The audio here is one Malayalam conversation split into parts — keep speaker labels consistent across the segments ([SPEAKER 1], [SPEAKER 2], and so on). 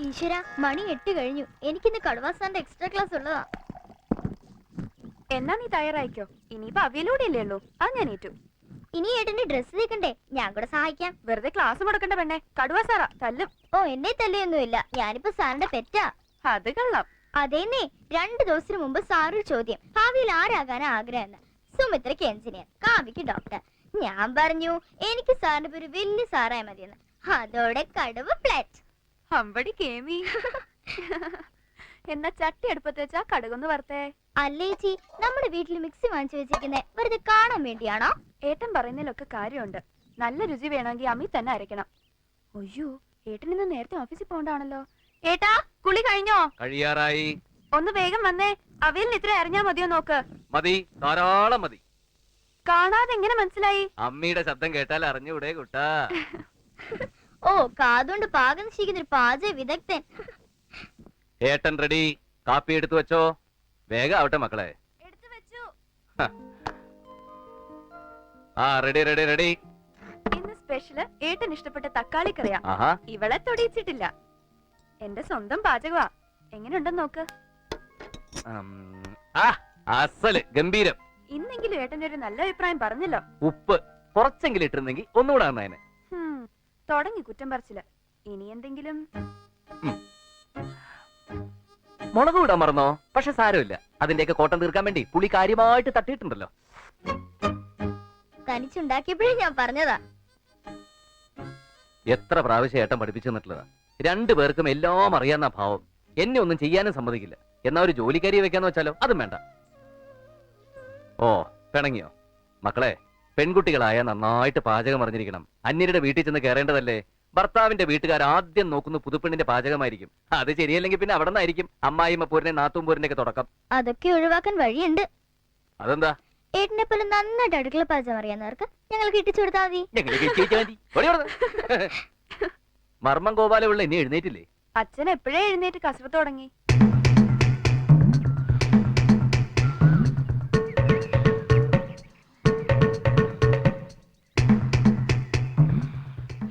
[SPEAKER 1] ഈശ്വര, മണി 8 കഴിഞ്ഞു. എനിക്കിന്ന് കടുവാസാറിന്റെ എക്സ്ട്രാ ക്ലാസ് ഉള്ളതാ.
[SPEAKER 2] എന്നാ നീ തയ്യാറായിക്കോ, ഇനിയിപ്പോ അവിയലൂടെ അല്ലേ ഉള്ളൂ. അത് ഞാൻ ഏറ്റു.
[SPEAKER 1] ഇനി ഏട്ടന്റെ ഡ്രസ് തേക്കണ്ടേ? ഞാൻ കൂടെ സഹായിക്കാം.
[SPEAKER 2] വെറുതെ ക്ലാസ് മുടക്കണ്ട പെണ്ണെ, കടുവാ സാറാ തല്ലും.
[SPEAKER 1] ഓ, എന്നെ തല്ലിയൊന്നുമില്ല, ഞാനിപ്പോ സാറിന്റെ പെറ്റാ.
[SPEAKER 2] അത് കള്ളം.
[SPEAKER 1] അതേന്നേ, 2 ദിവസത്തിന് മുമ്പ് സാറൊരു ചോദ്യം, ഭാവിയിൽ ആരാകാനാ ആഗ്രഹം? സുമിത്രയ്ക്ക് എഞ്ചിനീയർ, കാവ്യക്ക് ഡോക്ടർ. ഞാൻ പറഞ്ഞു എനിക്ക് സാറിന്റെ ഒരു വലിയ സാറായ മതിയെന്ന്. അതോടെ കടുവ ഫ്ലാറ്റ്.
[SPEAKER 2] അമ്പടി കേമി. എന്നാ ചട്ടി അടുപ്പത്ത് വെച്ചാ കടുകൊന്ന് വറുത്തേ.
[SPEAKER 1] അല്ലേച്ചി, നമ്മുടെ വീട്ടിൽ മിക്സി വാങ്ങിച്ചു വെച്ചിരിക്കുന്നേ വെറുതെ കാണാൻ വേണ്ടിയാണോ?
[SPEAKER 2] ഏട്ടൻ പറയുന്നതിലൊക്കെ കാര്യമുണ്ട്. നല്ല രുചി വേണമെങ്കിൽ അമ്മി തന്നെ അരയ്ക്കണം. അയ്യോ, ഏട്ടൻ ഇന്ന് നേരത്തെ ഓഫീസിൽ പോകണ്ടാണല്ലോ. ഏട്ടാ, കുളി കഴിഞ്ഞോ?
[SPEAKER 3] കഴിയാറായി.
[SPEAKER 2] ഒന്ന് വേഗം വന്നേ. അവിയലിന് ഇത്ര അറിഞ്ഞാ മതിയോ നോക്ക്.
[SPEAKER 3] മതി, ധാരാളം മതി.
[SPEAKER 2] കാണാതെ എങ്ങനെ മനസ്സിലായി?
[SPEAKER 3] അമ്മിയുടെ ശബ്ദം കേട്ടാൽ അറിഞ്ഞൂടെ കുട്ടാ.
[SPEAKER 1] ഓ, കാതുകൊണ്ട് പാകം നിശ്ചയിക്കുന്ന ഒരു പാചക വിദഗ്ധൻ.
[SPEAKER 3] ഏട്ടൻ റെഡി. കാപ്പി എടുത്തു വെച്ചോ. വേഗം ആവട്ടെ മക്കളെ.
[SPEAKER 2] എടുത്തു വെച്ചു.
[SPEAKER 3] ആ, റെഡി റെഡി റെഡി.
[SPEAKER 2] ഇന്ന് സ്പെഷ്യല് ഏട്ടൻ ഇഷ്ടപ്പെട്ട തക്കാളി കറിയാ.
[SPEAKER 3] ആഹാ,
[SPEAKER 2] ഇവളെ തൊടിയിച്ചിട്ടില്ല. എന്റെ സ്വന്തം പാചകവാ. എങ്ങനെയുണ്ടെന്ന് നോക്ക്.
[SPEAKER 3] അസല് ഗംഭീരം.
[SPEAKER 2] ഇന്നെങ്കിലും ഏട്ടന്റെ ഒരു നല്ല അഭിപ്രായം പറഞ്ഞല്ലോ.
[SPEAKER 3] ഉപ്പ് കുറച്ചെങ്കിലും ഇട്ടിരുന്നെങ്കിൽ ഒന്നുകൂടെ നന്നായനെ.
[SPEAKER 2] തുടങ്ങി കുറ്റം പറിച്ചില്ല. ഇനി എന്തെങ്കിലും
[SPEAKER 3] മുളക് വിടാൻ മറന്നോ? പക്ഷെ സാരമില്ല, അതിന്റെയൊക്കെ കോട്ടം തീർക്കാൻ വേണ്ടി പുളി കാര്യമായിട്ട് തട്ടിയിട്ടുണ്ടല്ലോ.
[SPEAKER 1] തനിച്ചുണ്ടാക്കിയപ്പോഴേ ഞാൻ പറഞ്ഞതാ.
[SPEAKER 3] എത്ര പ്രാവശ്യം ഏട്ടൻ പഠിപ്പിച്ചു തന്നിട്ടുള്ളതാ. 2 പേർക്കും എല്ലാം അറിയാവുന്ന ഭാവം. എന്നെ ഒന്നും ചെയ്യാനും സമ്മതിക്കില്ല. എന്നാ ഒരു ജോലിക്കാരി വെക്കാന്ന് വെച്ചാലോ? അതും വേണ്ട. ഓ, പിണങ്ങിയോ? മക്കളെ, പെൺകുട്ടികളായ നന്നായിട്ട് പാചകം അറിഞ്ഞിരിക്കണം. അന്യരുടെ വീട്ടിൽ ചെന്ന് കയറേണ്ടതല്ലേ. ഭർത്താവിന്റെ വീട്ടുകാർ ആദ്യം നോക്കുന്ന പുതുപ്പെണ്ണിന്റെ പാചകമായിരിക്കും. അത് ശരിയല്ലെങ്കിൽ പിന്നെ അവിടെ നിന്നായിരിക്കും അമ്മായിമ്മ പോരിനെ നാത്തും പോരിന്റെ ഒക്കെ തുടക്കം.
[SPEAKER 1] അതൊക്കെ ഒഴിവാക്കാൻ വഴിയുണ്ട്.
[SPEAKER 3] അതെന്താ?
[SPEAKER 1] ഏട്ടനെ പോലെ നന്നായിട്ട് അടുക്കള പാചകം അറിയാവുന്നവർക്ക് ഞങ്ങൾ കിട്ടിച്ചു കൊടുത്താൽ മതി.
[SPEAKER 3] മർമ്മം ഗോപാലുള്ള ഇനി എഴുന്നേറ്റില്ലേ?
[SPEAKER 2] അച്ഛൻ എപ്പോഴേ എഴുന്നേറ്റ് കസരത്ത് തുടങ്ങി.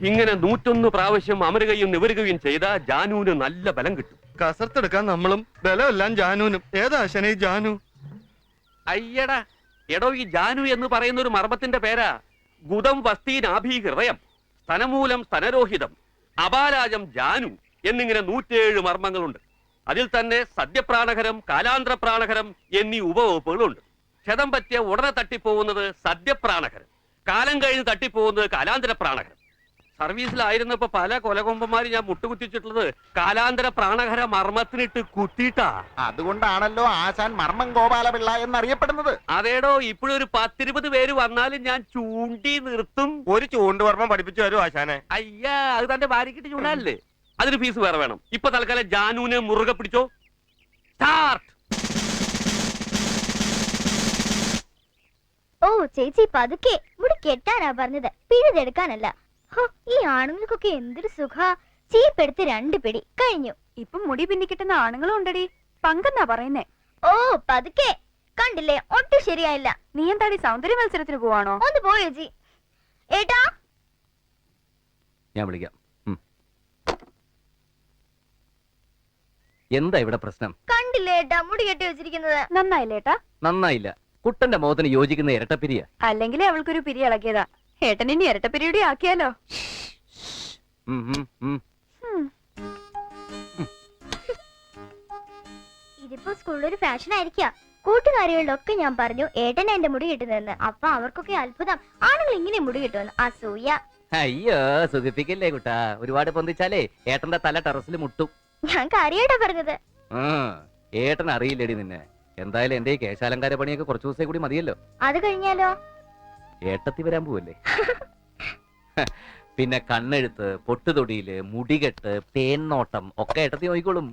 [SPEAKER 4] ഇങ്ങനെ 101 പ്രാവശ്യം അമരുകയും നിവരുകയും ചെയ്ത ജാനുവിന് നല്ല ബലം കിട്ടും.
[SPEAKER 5] കസർത്തെടുക്കാൻ നമ്മളും ബലമെല്ലാം ജാനുവിനും. ഏതാ ശനി ജാനു?
[SPEAKER 4] അയ്യടാ, എടോ, ഈ ജാനു എന്ന് പറയുന്ന ഒരു മർമ്മത്തിന്റെ പേരാ. ഗുദം വസ്തീനാഭി ഹൃദയം, സ്തനമൂലം സ്തനരോഹിതം, അപാലാജം ജാനു എന്നിങ്ങനെ 107 മർമ്മങ്ങളുണ്ട്. അതിൽ തന്നെ സദ്യപ്രാണകരം, കാലാന്തരപ്രാണകരം എന്നീ ഉപവകുപ്പുകളുണ്ട്. ക്ഷതം പറ്റിയ ഉടനെ തട്ടിപ്പോകുന്നത് സദ്യപ്രാണകരം, കാലം കഴിഞ്ഞ് തട്ടിപ്പോകുന്നത് കാലാന്തരപ്രാണകരം. സർവീസിലായിരുന്നപ്പോ പല കൊലകൊമ്പന്മാരും ഞാൻ മുട്ടുകുത്തിച്ചിട്ടുള്ളത് കാലാന്തര പ്രാണകര മർമ്മത്തിനിട്ട് കുത്തിയിട്ടാ.
[SPEAKER 6] അതുകൊണ്ടാണല്ലോ ആശാൻ മർമ്മം ഗോപാലപിള്ള എന്നറിയപ്പെടുന്നത്.
[SPEAKER 4] അതേടോ, ഇപ്പോഴൊരു 10-20 പേര് വന്നാലും ഞാൻ ചൂണ്ടി നിർത്തും.
[SPEAKER 5] ഒരു ചൂണ്ടുവർമ്മം പഠിപ്പിച്ചു തരൂ ആശാനെ.
[SPEAKER 4] അയ്യാ, അത് തന്റെ ഭാര്യക്കിട്ട് ചൂണ്ടല്ലേ. അതിന് ഫീസ് വേറെ വേണം. ഇപ്പൊ തൽക്കാലം ജാനുവിനെ മുറുകെ പിടിച്ചോ. സ്റ്റാർട്ട്.
[SPEAKER 1] ഓ ചേച്ചി, പതുക്കെ. മുടി കെട്ടാനാ പറഞ്ഞത്, പിഴുതെടുക്കാനല്ല. ഈ ആണുങ്ങൾക്കൊക്കെ എന്തൊരു സുഖ. ചീപ്പെടുത്ത് 2 പിടി കഴിഞ്ഞു.
[SPEAKER 2] ഇപ്പൊ മുടി പിന്നിക്കിട്ടുന്ന ആണുങ്ങളും ഉണ്ടടി. പങ്കെന്നാ പറയുന്നേ.
[SPEAKER 1] ഓ, പതുക്കെ. കണ്ടില്ലേ, ഒട്ടും ശരിയായില്ല.
[SPEAKER 2] നീ എന്താടി സൗന്ദര്യ മത്സരത്തിന് പോവാണോ?
[SPEAKER 1] ഒന്ന് പോയോ ജി. ഏട്ടാ,
[SPEAKER 3] ഞാൻ വിളിക്കാം. എന്താ ഇവിടെ പ്രശ്നം?
[SPEAKER 1] കണ്ടില്ലേ ഏട്ടാ, മുടി കെട്ടി വെച്ചിരിക്കുന്നത്.
[SPEAKER 2] നന്നായില്ലേട്ടാ?
[SPEAKER 3] നന്നായില്ല. കുട്ടന്റെ മുഖത്തിന് യോജിക്കുന്ന ഇരട്ടപ്പിരിയ.
[SPEAKER 2] അല്ലെങ്കിലേ അവൾക്കൊരു പിരി ഇളകിയതാ. ഏട്ടൻ ഇനി ഇരട്ടപ്പിരിയുടെ ആക്കിയാലോ?
[SPEAKER 1] ഇതിപ്പോ സ്കൂളിലൊരു ഫാഷൻ ആയിരിക്കാം. കൂട്ടുകാരികളിലൊക്കെ ഞാൻ പറഞ്ഞു ഏട്ടനെ എന്റെ മുടി കിട്ടുന്നതെന്ന്. അപ്പൊ അവർക്കൊക്കെ അത്ഭുതം, ആണുങ്ങൾ ഇങ്ങനെ മുടി കിട്ടുമെന്ന്. അസൂയ.
[SPEAKER 3] അയ്യോ, സുഖിപ്പിക്കല്ലേ കുട്ടാ. ഒരുപാട് പൊന്തിച്ചാലേ ഏട്ടന്റെ തല ടെറസിൽ മുട്ടും.
[SPEAKER 1] ഞാൻ കാര്യമായിട്ടാ പറഞ്ഞത്.
[SPEAKER 3] ഏട്ടൻ അറിയില്ലേടി നിന്നെ. എന്തായാലും എന്റെ ഈ കേശാലങ്കാര പണിയൊക്കെ കുറച്ചു ദിവസം കൂടി മതിയല്ലോ.
[SPEAKER 1] അത് കഴിഞ്ഞാലോ?
[SPEAKER 3] ഏട്ടത്തി വരാൻ പോവല്ലേ. പിന്നെ കണ്ണെഴുത്ത്, പൊട്ടുതൊടിയില്, മുടികെട്ട്, തേന്നോട്ടം ഒക്കെ ഏട്ടത്തി നോക്കിക്കോളും.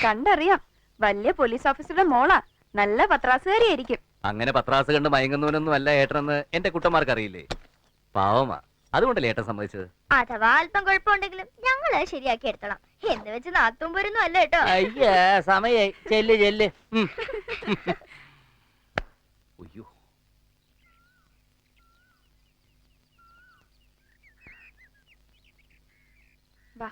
[SPEAKER 2] കണ്ടറിയാം. വലിയ പോലീസ് ഓഫീസറുടെ മോളാ. നല്ല പത്രാസുകാരിയായിരിക്കും.
[SPEAKER 3] അങ്ങനെ പത്രാസ് കണ്ട് മയങ്ങുന്നവനൊന്നും അല്ല ഏട്ടനെന്ന് എന്റെ കുട്ടന്മാർക്ക് അറിയില്ലേ. പാവമാ. അതുകൊണ്ടല്ലേ ഏട്ടൻ സമ്മതിച്ചത്.
[SPEAKER 1] അഥവാ അല്പം കുഴപ്പമുണ്ടെങ്കിലും ഞങ്ങൾ അത് ശരിയാക്കി എടുത്തോളാം. എന്ന് വെച്ച് നാത്തും പോരൊന്നും അല്ല കേട്ടോ.
[SPEAKER 3] അയ്യാ, സമയായി. ചെല്ല് ചെല്ല്. അയ്യോ,
[SPEAKER 2] വാ.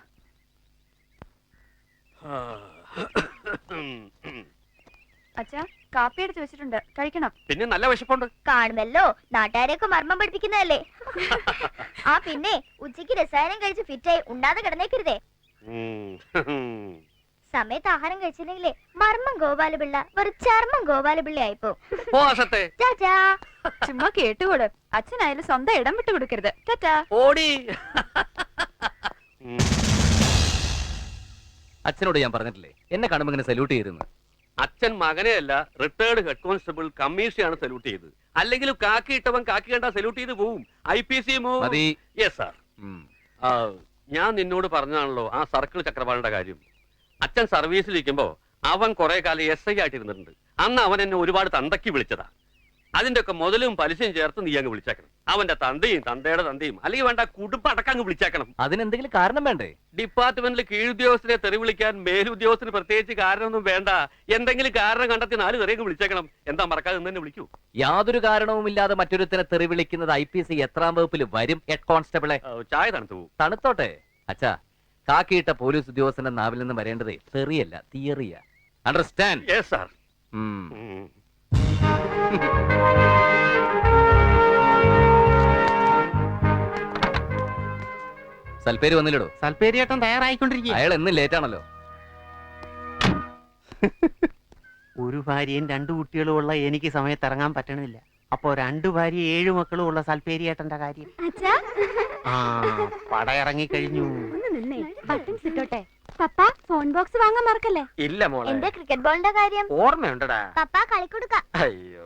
[SPEAKER 2] കാപ്പി എടുത്ത് വെച്ചിട്ടുണ്ട്, കഴിക്കണം.
[SPEAKER 4] പിന്നെ നല്ല വിശപ്പുണ്ട്.
[SPEAKER 1] കാണുമല്ലോ, നാട്ടുകാരെയൊക്കെ മർമ്മം പഠിപ്പിക്കുന്നതല്ലേ. ആ പിന്നെ ഉച്ചയ്ക്ക് രസായനം കഴിച്ച് ഫിറ്റായി ഉണ്ടാതെ കിടന്നേക്കരുതേ. സമയത്ത് ആഹാരം കഴിച്ചില്ലെങ്കിലേ മർമ്മം ഗോപാലപിള്ള ഒരു ചർമ്മം ഗോപാലപിള്ള ആയിപ്പോ. ചാച്ചാ.
[SPEAKER 2] ചുമ്മാ കേട്ടുകൂട്. അച്ഛനായാലും സ്വന്തം ഇടം വിട്ടു കൊടുക്കരുത്. ടാറ്റാ.
[SPEAKER 4] ഓടി.
[SPEAKER 3] അച്ഛനോട് ഞാൻ പറഞ്ഞിട്ടില്ലേ എന്നെ കാണുമ്പോ ഇങ്ങനെ സല്യൂട്ട് ചെയ്തിരുന്നു.
[SPEAKER 4] അച്ഛൻ മകനെയല്ല റിട്ടയർഡ് ഹെഡ് കോൺസ്റ്റബിൾ കമ്മീഷനെയാണ് സല്യൂട്ട് ചെയ്തത്. അല്ലെങ്കിലും കാക്കി ഇട്ടവൻ കാക്കി കണ്ടാ സല്യൂട്ട് ചെയ്ത് പോവും. IPC
[SPEAKER 3] മതി.
[SPEAKER 4] Yes sir. ഞാൻ നിന്നോട് പറഞ്ഞാണല്ലോ ആ സർക്കിൾ ചക്രപാണിയുടെ കാര്യം. അച്ഛൻ സർവീസിലിരിക്കുമ്പോ അവൻ കുറെ കാലം SI ആയിട്ടിരുന്നിട്ടുണ്ട്. അന്ന് അവൻ എന്നെ ഒരുപാട് തന്തക്കി വിളിച്ചതാ. അതിന്റെ ഒക്കെ മുതലും പലിശയും ചേർത്ത് നീ അങ്ങ് വിളിച്ചേക്കണം. അവന്റെ തന്തയും തന്തയുടെ തന്തയും അല്ലെങ്കിൽ വേണ്ട കുടുംബം അടക്കം അങ്ങ് വിളിച്ചേക്കണം.
[SPEAKER 3] അതിനെന്തെങ്കിലും കാരണം വേണ്ടേ?
[SPEAKER 4] ഡിപ്പാർട്ട്മെന്റിൽ കീഴുദ്യോഗസ്ഥരെ തെറി വിളിക്കാൻ മേലുദ്യോഗസ്ഥന് പ്രത്യേകിച്ച് കാരണമൊന്നും വേണ്ട. എന്തെങ്കിലും കാരണം കണ്ടെത്തി 4 തെറിയൊക്കെ വിളിച്ചേക്കണം. എന്താ മറക്കാതെ തന്നെ വിളിക്കൂ.
[SPEAKER 3] യാതൊരു കാരണവുമില്ലാതെ മറ്റൊരുത്തിനെ തെറി വിളിക്കുന്നത് IPC എത്രാം വകുപ്പിൽ വരും ഹെഡ് കോൺസ്റ്റബിളെ?
[SPEAKER 4] ചായ തണുത്തു പോകും.
[SPEAKER 3] തണുത്തോട്ടെ അച്ഛാ. കാക്കിയിട്ട പോലീസ് ഉദ്യോഗസ്ഥന്റെ നാവിൽ നിന്ന് വരേണ്ടതേ തെറിയല്ല, തിയറിയാ. അണ്ടർസ്റ്റാൻഡ്?
[SPEAKER 4] Yes sir.
[SPEAKER 3] സൽപ്പേര് വന്നില്ലടോ?
[SPEAKER 6] സൽപ്പേരിയേട്ടൻ തയ്യാറായിക്കൊണ്ടിരിക്കുക.
[SPEAKER 3] അയാൾ എന്നും ലേറ്റ് ആണല്ലോ.
[SPEAKER 7] ഒരു ഭാര്യയും 2 കുട്ടികളും ഉള്ള എനിക്ക് സമയത്ത് ഇറങ്ങാൻ പറ്റണില്ല. അപ്പോ 2 ഭാര്യ 7 മക്കളും ഉള്ള സൽപ്പേരിയേട്ടന്റെ കാര്യം.
[SPEAKER 1] അച്ഛാ.
[SPEAKER 7] ആ പടയിറങ്ങി കഴിഞ്ഞു.
[SPEAKER 2] ഒന്ന് നിന്നേ, ബട്ടൺസ് ഇട്ടോട്ടെ. പപ്പ ഫോൺ ബോക്സ് വാങ്ങാൻ മറക്കല്ലേ.
[SPEAKER 7] ഇല്ല മോളെ,
[SPEAKER 1] എന്താ ക്രിക്കറ്റ് ബോളിന്റെ കാര്യം?
[SPEAKER 7] ഓർമ്മയുണ്ടടാ.
[SPEAKER 1] പപ്പ കളിക്കൊടുക്ക.
[SPEAKER 7] അയ്യോ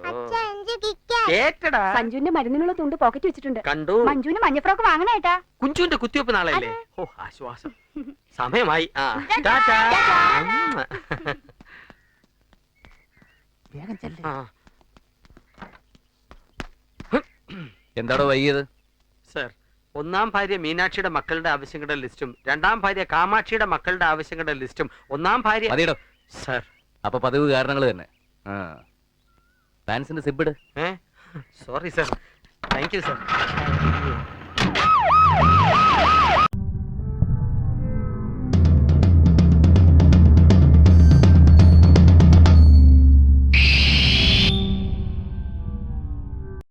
[SPEAKER 1] കിക്കാ.
[SPEAKER 7] കേട്ടടാ.
[SPEAKER 2] സഞ്ജുവിന്റെ മരുന്നിനുള്ള തുണ്ട് പോക്കറ്റ് വെച്ചിട്ടുണ്ട്.
[SPEAKER 7] കണ്ടു.
[SPEAKER 2] മഞ്ജുവിന് മഞ്ഞഫ്രോക്ക് വാങ്ങണേട്ടാ.
[SPEAKER 7] കുഞ്ചുവിന്റെ കുത്തിവെപ്പ് നാളെയല്ലേ? ഓ ആശ്വാസം. സമയമായി. ആ ടാറ്റാ. വേഗം ചെല്ല്.
[SPEAKER 3] എന്താടോ വൈകിയത്?
[SPEAKER 7] സർ, 1-ാം ഭാര്യ മീനാക്ഷിയുടെ മക്കളുടെ ആവശ്യങ്ങളുടെ ലിസ്റ്റും 2-ാം ഭാര്യ കാമാക്ഷിയുടെ മക്കളുടെ ആവശ്യങ്ങളുടെ ലിസ്റ്റും 1-ാം ഭാര്യ.
[SPEAKER 3] മതിയടോ.
[SPEAKER 7] സർ.
[SPEAKER 3] അപ്പൊ പതിവ് കാരണങ്ങൾ തന്നെ. പാൻസിന്റെ സിബിട്.
[SPEAKER 7] Sorry sir. Thank you sir.